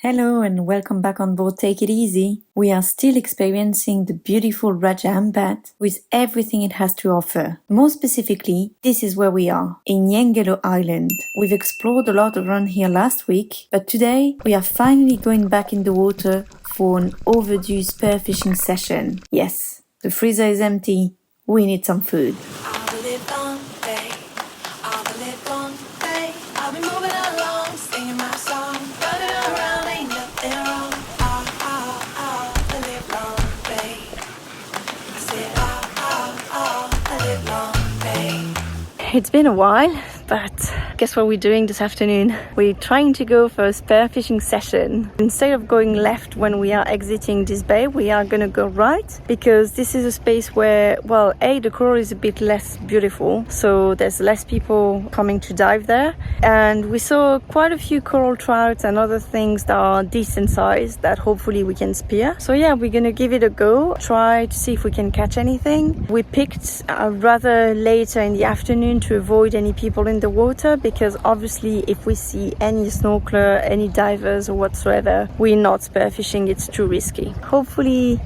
Hello and welcome back on board Take It Easy. We are still experiencing the beautiful Raja Ampat with everything it has to offer. More specifically, this is where we are, in Yanggello Island. We've explored a lot around here last week, but today we are finally going back in the water for an overdue spearfishing session. Yes, the freezer is empty. We need some food. It's been a while, but guess what we're doing this afternoon? We're trying to go for a spearfishing session. Instead of going left when we are exiting this bay, we are going to go right because this is a space where, well, the coral is a bit less beautiful, so there's less people coming to dive there. And we saw quite a few coral trouts and other things that are decent size that hopefully we can spear. So yeah, we're going to give it a go, try to see if we can catch anything. We picked rather later in the afternoon to avoid any people in the water because obviously if we see any snorkeler, any divers or whatsoever, we're not spearfishing, it's too risky. Hopefully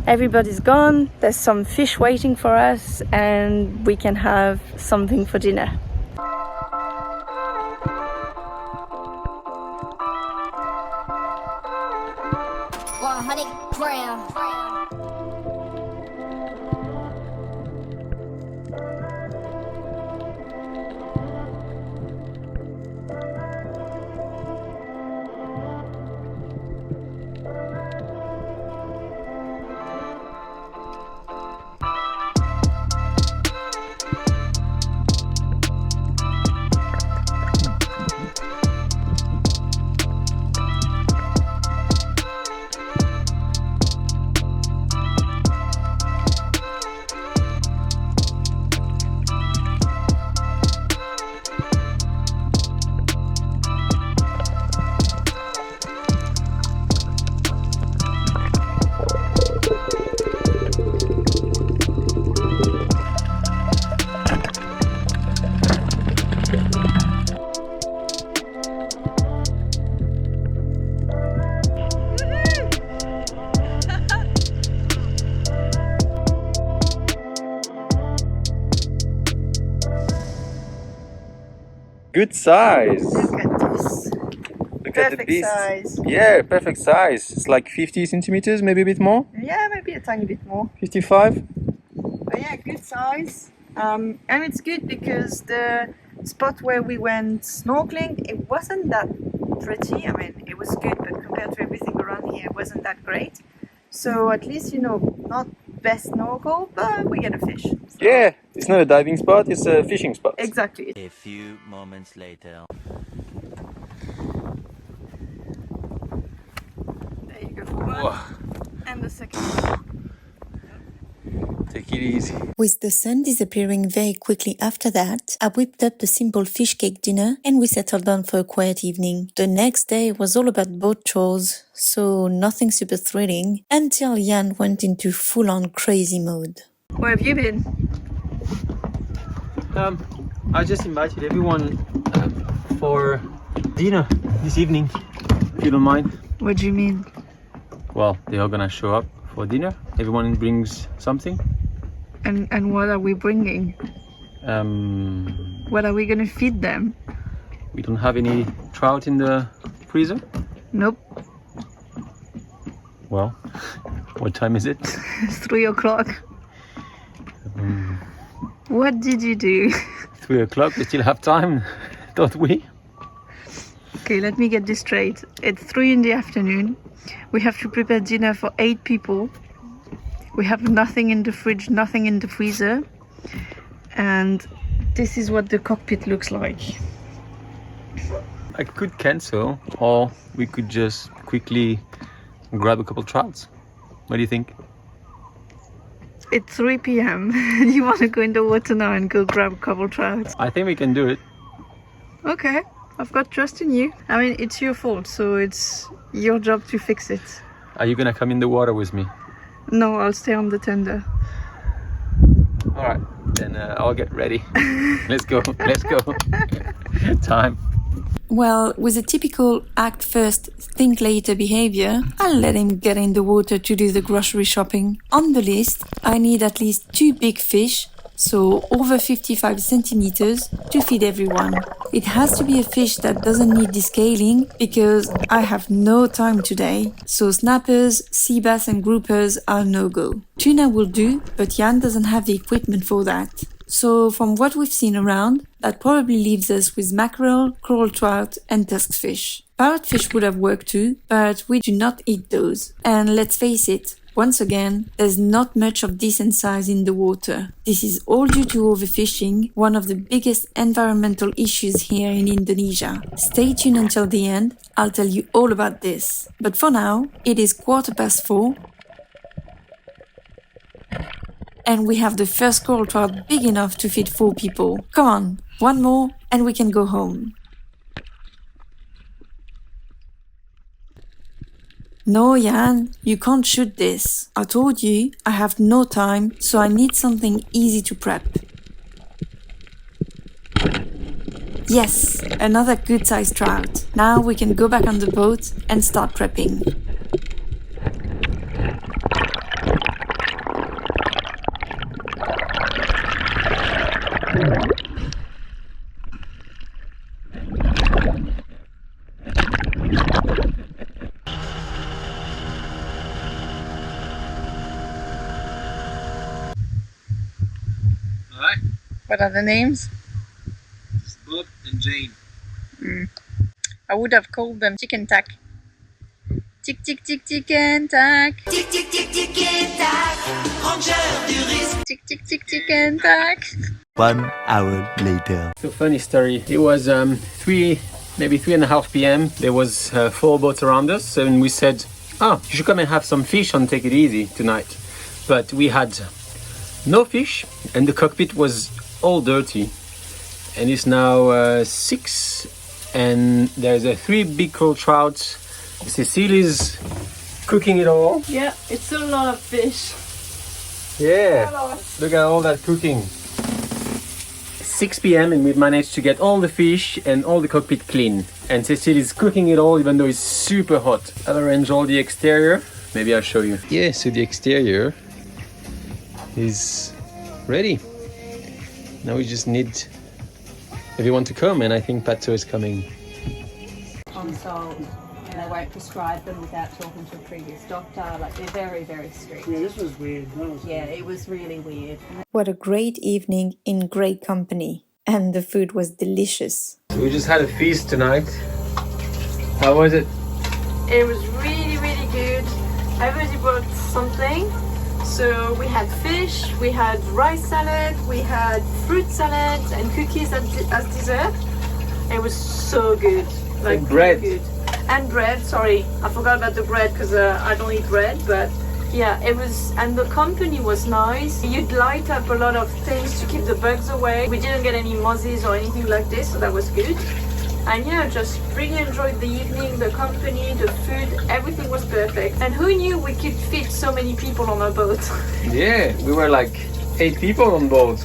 everybody's gone, there's some fish waiting for us and we can have something for dinner. Good size. Look at this. Look at the Perfect beast. size. Yeah, perfect size. It's like 50 centimeters, maybe a bit more. Yeah, maybe a tiny bit more. 55. But yeah, good size. And it's good because the spot where we went snorkeling, it wasn't that pretty. I mean, it was good, but compared to everything around here, it wasn't that great. So at least, not best snorkel, but we get a fish. So. Yeah, it's not a diving spot, it's a fishing spot. Exactly. A few moments later. There you go for one. And the second one. Take it easy. With the sun disappearing very quickly after that, I whipped up a simple fish cake dinner and we settled down for a quiet evening. The next day was all about boat chores, so nothing super thrilling, until Yann went into full-on crazy mode. Where have you been? I just invited everyone for dinner this evening, if you don't mind. What do you mean? Well, they're all gonna show up for dinner. Everyone brings something. And what are we bringing? What are we gonna feed them? We don't have any trout in the freezer. Nope. Well, what time is it? It's 3 o'clock. What did you do? 3 o'clock, we still have time, don't we? Okay, let me get this straight. It's 3 in the afternoon. We have to prepare dinner for 8 people. We have nothing in the fridge, nothing in the freezer. And this is what the cockpit looks like. I could cancel, or we could just quickly grab a couple trouts. What do you think? It's 3 p.m. You want to go in the water now and go grab a couple trouts? I think we can do it. Okay, I've got trust in you. I mean, it's your fault, so it's your job to fix it. Are you gonna come in the water with me? No, I'll stay on the tender. All right, then I'll get ready. Let's go, let's go. Time. Well, with a typical act first, think later behavior, I'll let him get in the water to do the grocery shopping. On the list, I need at least 2 big fish, so over 55 centimeters, to feed everyone. It has to be a fish that doesn't need descaling because I have no time today, so snappers, sea bass and groupers are no-go. Tuna will do, but Yann doesn't have the equipment for that. So from what we've seen around, that probably leaves us with mackerel, coral trout and tusked fish. Parrotfish would have worked too, but we do not eat those. And let's face it, once again, there's not much of decent size in the water. This is all due to overfishing, one of the biggest environmental issues here in Indonesia. Stay tuned until the end, I'll tell you all about this. But for now, it is 4:15. And we have the first coral trout big enough to feed 4 people. Come on, one more and we can go home. No, Yann, you can't shoot this. I told you I have no time, so I need something easy to prep. Yes, another good-sized trout. Now we can go back on the boat and start prepping. What are the names? Bob and Jane. I would have called them chicken tack. Tic tic tic chicken tack. Tic tic tic chicken tack. Rangeur du risque. Tic tic tic chicken tack. 1 hour later. So funny story. It was maybe 3:30 p.m. There was 4 boats around us, and we said, "Oh, you should come and have some fish and take it easy tonight." But we had no fish, and the cockpit was all dirty. And it's now 6, and there's 3 big coral trouts. Cecily's cooking it all. Yeah, it's a lot of fish. Yeah, look at all that cooking. 6 p.m. and we've managed to get all the fish and all the cockpit clean. And Cecily's cooking it all even though it's super hot. I'll arrange all the exterior. Maybe I'll show you. Yeah, so the exterior is ready. Now we just need everyone to come, and I think Pato is coming. Consult, and they won't prescribe them without talking to a previous doctor. Like, they're very, very strict. Yeah, this was weird. It was really weird. What a great evening in great company. And the food was delicious. So we just had a feast tonight. How was it? It was really, really good. Everybody brought something. So we had fish, we had rice salad, we had fruit salad and cookies as dessert. It was so good. Like, and bread. Really good. And bread, sorry, I forgot about the bread because I don't eat bread, but yeah, it was, and the company was nice. You'd light up a lot of things to keep the bugs away. We didn't get any mozzies or anything like this, so that was good. And yeah, just really enjoyed the evening, the company, the food, everything was perfect. And who knew we could fit so many people on a boat? Yeah, we were like 8 people on board.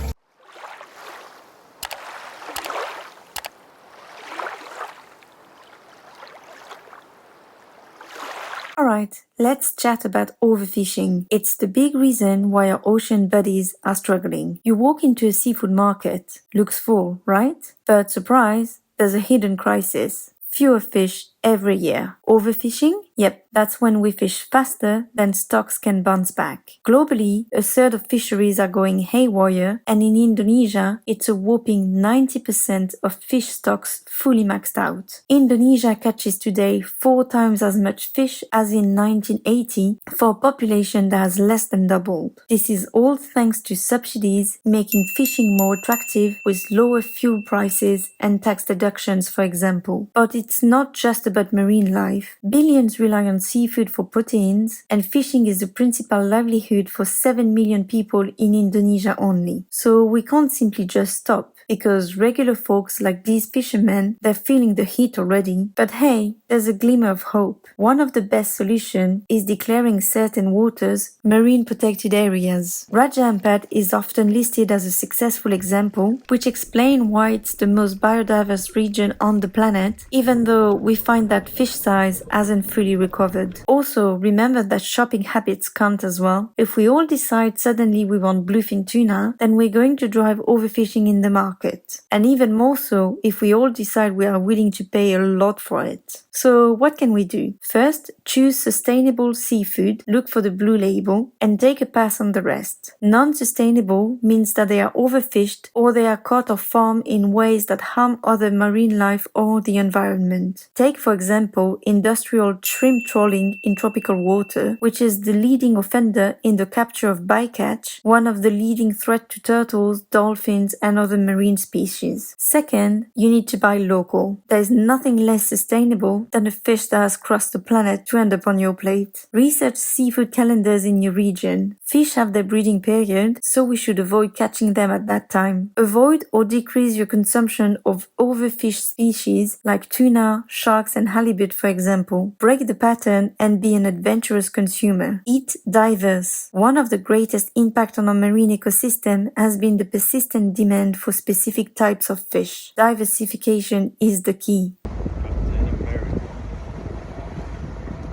Alright, let's chat about overfishing. It's the big reason why our ocean buddies are struggling. You walk into a seafood market, looks full, right? But surprise, there's a hidden crisis. Fewer fish every year. Overfishing? Yep, that's when we fish faster than stocks can bounce back. Globally, a third of fisheries are going haywire, and in Indonesia, it's a whopping 90% of fish stocks fully maxed out. Indonesia catches today 4 times as much fish as in 1980 for a population that has less than doubled. This is all thanks to subsidies making fishing more attractive with lower fuel prices and tax deductions, for example. But it's not just about marine life. Billions rely on seafood for proteins, and fishing is the principal livelihood for 7 million people in Indonesia only. So we can't simply just stop, because regular folks like these fishermen, they're feeling the heat already. But hey, there's a glimmer of hope. One of the best solutions is declaring certain waters marine protected areas. Raja Ampat is often listed as a successful example, which explains why it's the most biodiverse region on the planet, even though we find that fish size hasn't fully recovered. Also, remember that shopping habits count as well. If we all decide suddenly we want bluefin tuna, then we're going to drive overfishing in the market. And even more so if we all decide we are willing to pay a lot for it. So what can we do? First, choose sustainable seafood, look for the blue label, and take a pass on the rest. Non-sustainable means that they are overfished or they are caught or farmed in ways that harm other marine life or the environment. Take, for example, industrial shrimp trawling in tropical water, which is the leading offender in the capture of bycatch, one of the leading threats to turtles, dolphins, and other marine species. Second, you need to buy local. There is nothing less sustainable than a fish that has crossed the planet to end up on your plate. Research seafood calendars in your region. Fish have their breeding period, so we should avoid catching them at that time. Avoid or decrease your consumption of overfished species like tuna, sharks, and halibut, for example. Break the pattern and be an adventurous consumer. Eat diverse. One of the greatest impacts on our marine ecosystem has been the persistent demand for specific types of fish. Diversification is the key.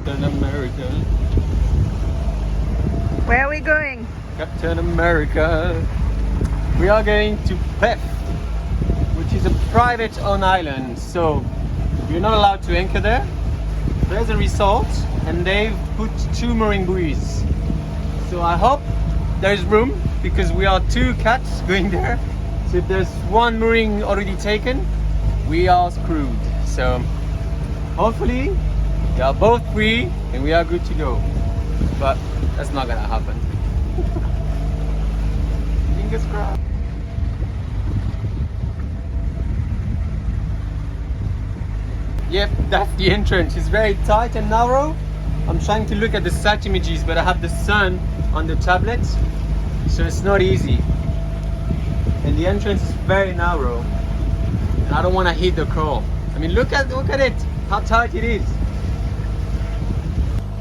Captain America. Where are we going? Captain America. We are going to Pef, which is a private owned island, so you're not allowed to anchor there. There's a resort and they've put 2 mooring buoys. So I hope there's room because we are 2 cats going there. So if there's 1 mooring already taken, we are screwed. So hopefully we are both free and we are good to go. But that's not gonna happen. Fingers crossed. Yep, that's the entrance. It's very tight and narrow. I'm trying to look at the sat images, but I have the sun on the tablet, so it's not easy. And the entrance is very narrow. And I don't want to hit the coral. I mean, look at it, how tight it is.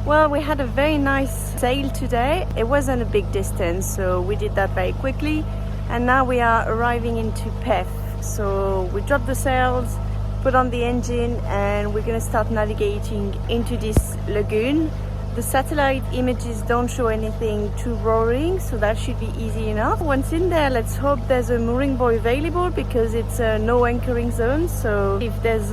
Well, we had a very nice sail today. It wasn't a big distance, so we did that very quickly. And now we are arriving into Pef. So we dropped the sails, put on the engine, and we're going to start navigating into this lagoon. The satellite images don't show anything too roaring, so that should be easy enough. Once in there, let's hope there's a mooring buoy available because it's a no anchoring zone. So if there's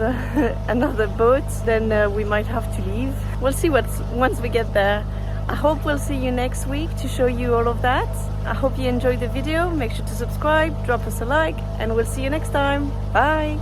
another boat, then we might have to leave. We'll see once we get there. I hope we'll see you next week to show you all of that. I hope you enjoyed the video. Make sure to subscribe, drop us a like, and we'll see you next time. Bye!